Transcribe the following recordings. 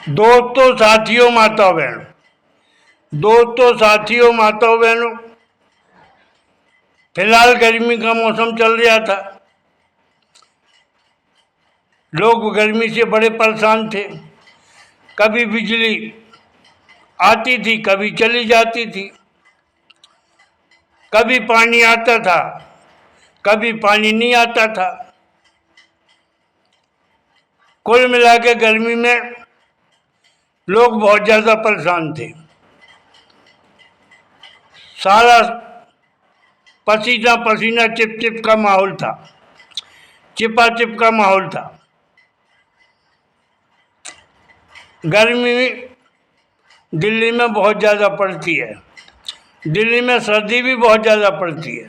दोस्तों, साथियों, माताओं बहनों, फिलहाल गर्मी का मौसम चल रहा था। लोग गर्मी से बड़े परेशान थे। कभी बिजली आती थी, कभी चली जाती थी, कभी पानी आता था, कभी पानी नहीं आता था। कुल मिला के गर्मी में लोग बहुत ज़्यादा परेशान थे। सारा पसीना पसीना चिप का माहौल था, चिपाचिप का माहौल था। गर्मी दिल्ली में बहुत ज़्यादा पड़ती है। दिल्ली में सर्दी भी बहुत ज़्यादा पड़ती है,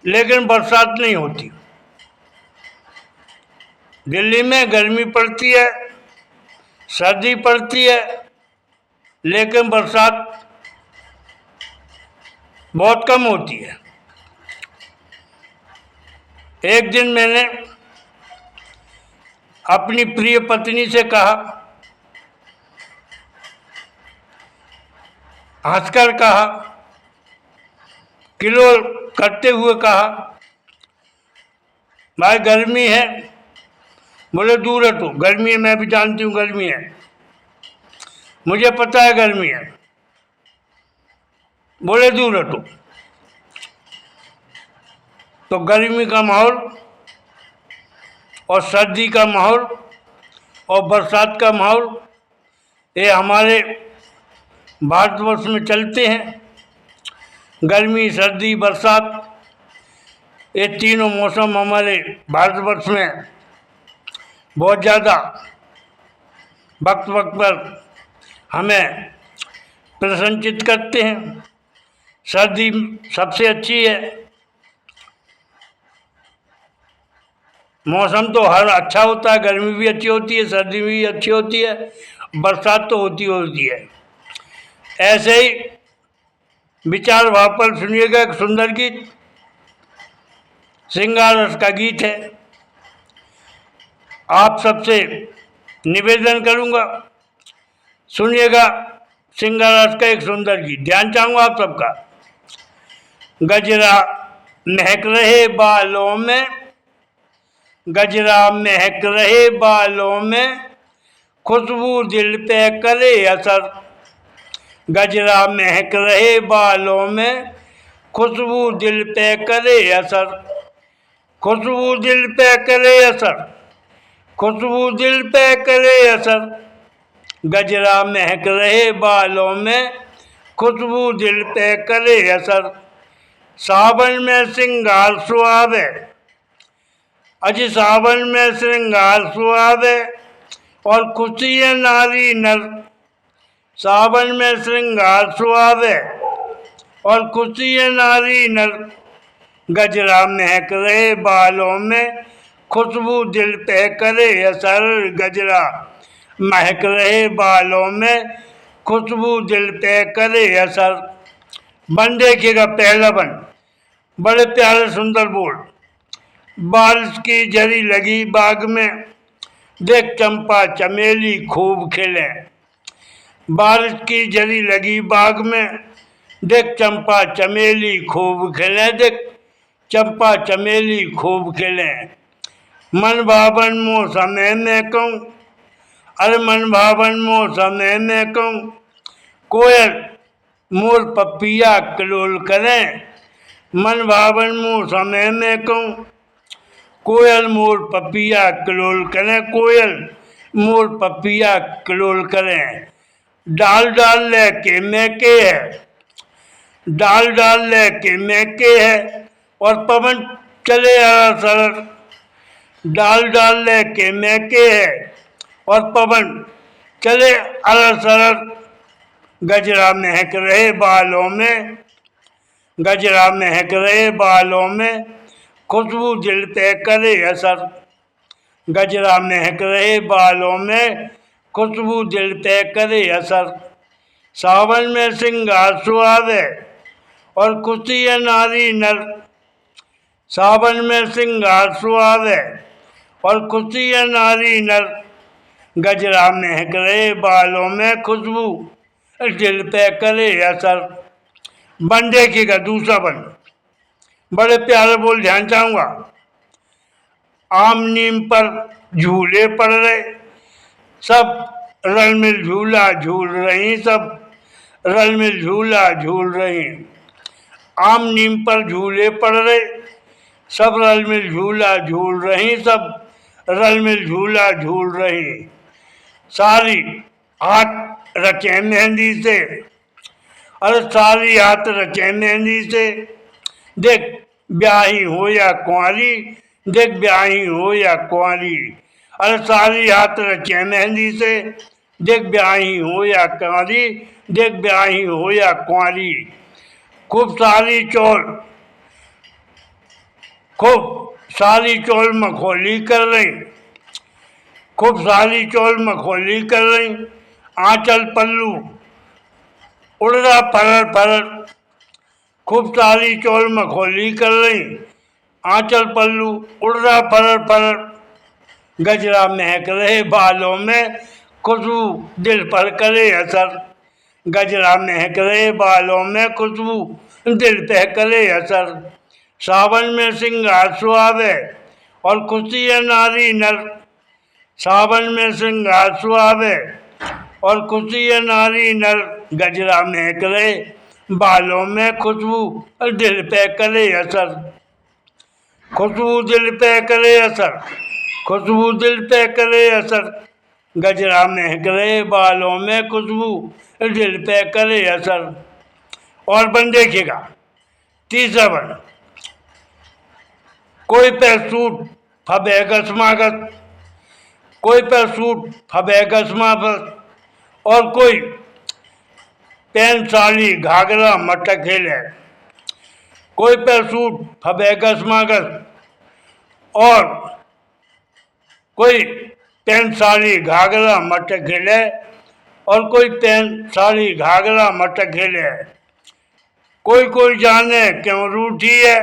लेकिन बरसात नहीं होती। दिल्ली में गर्मी पड़ती है, सर्दी पड़ती है, लेकिन बरसात बहुत कम होती है। एक दिन मैंने अपनी प्रिय पत्नी से कहा, हंसकर कहा, किलोल करते हुए कहा, भाई गर्मी है। बोले दूर हटो, गर्मी है, मैं भी जानती हूँ गर्मी है, मुझे पता है गर्मी है। बोले दूर हटो। तो गर्मी का माहौल और सर्दी का माहौल और बरसात का माहौल ये हमारे भारतवर्ष में चलते हैं। गर्मी, सर्दी, बरसात, ये तीनों मौसम हमारे भारतवर्ष में बहुत ज़्यादा वक्त वक्त पर हमें प्रसन्नचित करते हैं। सर्दी सबसे अच्छी है। मौसम तो हर अच्छा होता है, गर्मी भी अच्छी होती है, सर्दी भी अच्छी होती है, बरसात तो होती है। ऐसे ही विचार भाव पर सुनिएगा एक सुंदर गीत, श्रृंगार रस का गीत है। आप सबसे निवेदन करूंगा, सुनिएगा श्रृंगार रस का एक सुंदर गीत। ध्यान चाहूंगा आप सबका। गजरा महक रहे बालों में, गजरा महक रहे बालों में, खुशबू दिल पे करे असर। गजरा महक रहे बालों में, खुशबू दिल पे करे असर। खुशबू दिल पे करे असर, खुशबू दिल पे करे असर। गजरा महक रहे बालों में, खुशबू दिल पे करे असर। सावन में श्रृंगार सुहावे, अजी सावन में श्रृंगार सुहावे, और खुशी है नारी नर। सावन में श्रृंगार सुहावे और खुशी है नारी नर। गजरा महक रहे बालों में, खुशबू दिल पे करे असर। गजरा महक रहे बालों में, खुशबू दिल पे करे असर। बन देखिएगा पहला बन, बड़े प्यारे सुंदर बोल। बारिश की झरी लगी बाग में, देख चंपा चमेली खूब खिले। बारिश की झरी लगी बाग में, देख चंपा चमेली खूब खिले। देख चंपा चमेली खूब खिले। मन भावन मौसम में कहूँ, अरे मन भावन मौसम में कहूँ, कोयल मोर पपिया कलोल करें। मन भावन मौसम में कहूँ, कोयल मोर पपिया कलोल करें। कोयल मोर पपिया कलोल करें। डाल डाल लेके मैके है, डाल डाल लेके मैके है, और पवन चले सरर। डाल डाल लेके मैके है, और पवन चले अलर सरर। गजरा महक रहे बालों में, गजरा महक रहे बालों में, खुशबू दिल पे करे असर। गजरा महक रहे बालों में, खुशबू दिल पे करे असर। सावन में श्रृंगार सुहावे और खुशी है नारी नर। सावन में श्रृंगार सुहावे और खुशी है नारी नर। गजरा महक रहे बालों में खुशबू दिल पे करे असर। बन देखिएगा दूसरा बन, बड़े प्यारे बोल ध्यान चाहूंगा। आम नीम पर झूले पड़ रहे, सब रल मिल झूला झूल रही, सब रल मिल झूला झूल रही। आम नीम पर झूले पड़ रहे, सब रल मिल झूला झूल रही, सब रल मिल झूला झूल रही। सारी हाथ रचे मेहंदी से, अरे सारी हाथ रचे मेहंदी से। देख ब्याही हो या कुंवारी, देख ब्याही हो या कुंवारी। अरे सारी हाथ रचे मेहंदी से, देख ब्याही हो या कुंवारी, देख ब्याही हो या कुंवारी। खूब सारी चोल, खूब सारी चोल मखौली कर रही, खूब सारी चोल मखौली कर रही। आंचल पल्लू उड़ रहा फरर फरर, खूब सारी चोल मखौली कर रही। आंचल पल्लू उड़ रहा फरर फरर। गजरा महक रहे बालों में खुशबू दिल पर करे असर। गजरा महक रहे बालों में खुशबू दिल पे करे असर। सावन में श्रृंगार सुहावे और खुशी है नारी नर। सावन में श्रृंगार सुहावे और खुशी है नारी नर। गजरा महक रहे बालों में खुशबू दिल पे करे असर। खुशबू दिल पे करे असर, खुशबू दिल पे करे असर। गजरा महक रहे बालों में खुशबू दिल पे करे असर। और बन देखिएगा तीसरा बन, कोई पे सूट फबे गसमागस, कोई पे सूट फबे गसमागस, और कोई पैन साड़ी घाघरा मटक खेले। कोई पे सूट फबे गसमागस और कोई पैन साड़ी घाघरा मटक खेले, और कोई पैन साड़ी घाघरा मटक खेले। कोई कोई जाने क्यों रूठी है,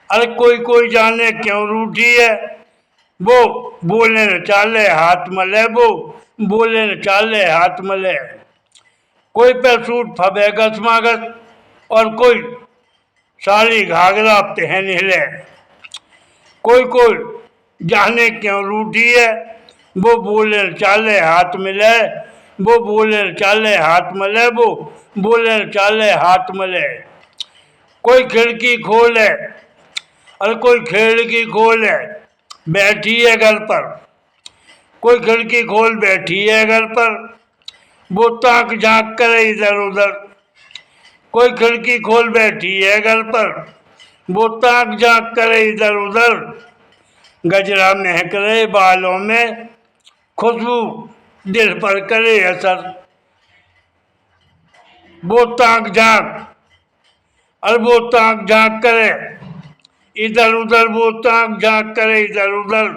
अरे कोई कोई जाने क्यों रूठी है। वो बोले न चाले हाथ मले, वो बोले न चाले हाथ मले। कोई पे सूट फबे गसमागस और कोई साड़ी घाघरा पहन हिले। कोई कोई जाने क्यों रूठी है, वो बोले न चाले हाथ मिले, वो बोले न चाले हाथ मले, वो बोले न चाले हाथ मले। कोई खिड़की खोले, अरे कोई खिड़की खोले बैठी है घर पर। कोई खिड़की खोल बैठी है घर पर, वो ताक झांक करे इधर उधर। कोई खिड़की खोल बैठी है घर पर, वो ताक झांक करे इधर उधर। गजरा महक रहे बालों में खुशबू दिल पर करे असर। वो ताक झांक, और वो ताक झांक करे इधर उधर, वो ताक झांक करे इधर उधर।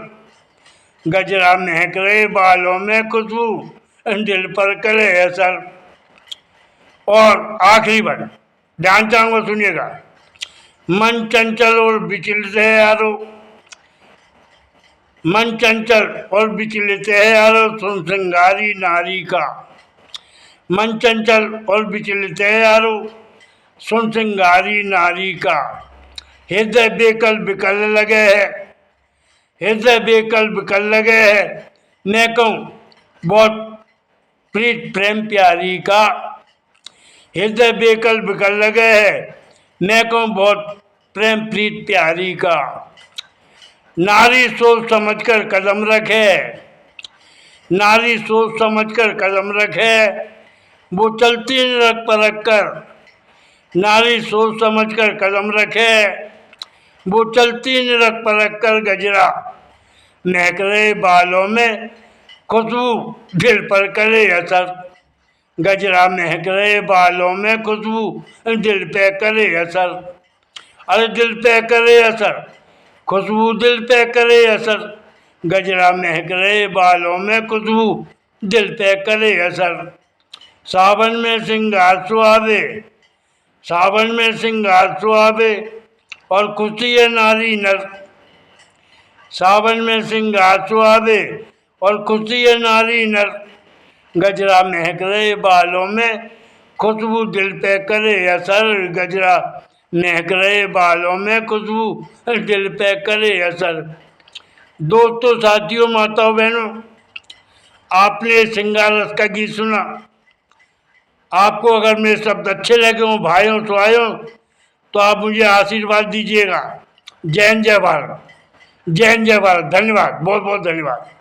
गजरा महक रहे बालों में खुशबू दिल पर करे असर। और आखिरी बार ध्यान चाहूंगा, सुनिएगा। मन चंचल और विचलित है यारो, मन चंचल और विचलित है यारो सुन श्रृंगारी नारी का। मन चंचल और विचलित है यारो सुन श्रृंगारी नारी का। हृदय बेकल बिकल लगे है, हृदय बेकल बिकल लगे है। मैं कहूँ बहुत प्रीत प्रेम प्यारी का। हृदय बेकल बिकल लगे है, मैं कहूँ बहुत प्रेम प्रीत प्यारी का। नारी सोच समझकर कदम रखे, नारी सोच समझकर कदम रखे, वो चलती रख परख कर। नारी सोच समझकर कदम रखे, वो चलती निरख परख कर। गजरा महक रहे बालों में खुशबू दिल पर करे असर। गजरा महक रहे बालों में खुशबू दिल पे करे असर। अरे दिल पे करे असर, खुशबू दिल पे करे असर। गजरा महक रहे बालों में खुशबू दिल पे करे असर। सावन में श्रृंगार सुहावे, सावन में श्रृंगार सुहावे और खुशी है नारी नर। सावन में श्रृंगार सुहावे और खुशी है नारी नर, गजरा महक रहे बालों में, खुशबू दिल पे करे असर। गजरा महक रहे बालों में, खुशबू दिल पे करे असर। दोस्तों, साथियों, माताओं, बहनों, आपने श्रृंगार रस का गीत सुना। आपको अगर मेरे शब्द अच्छे लगे हों, भाइयों सुहाइयों, तो आप मुझे आशीर्वाद दीजिएगा। जय हिंद, जय भारत। जय हिंद, जय भारत। धन्यवाद, बहुत बहुत धन्यवाद।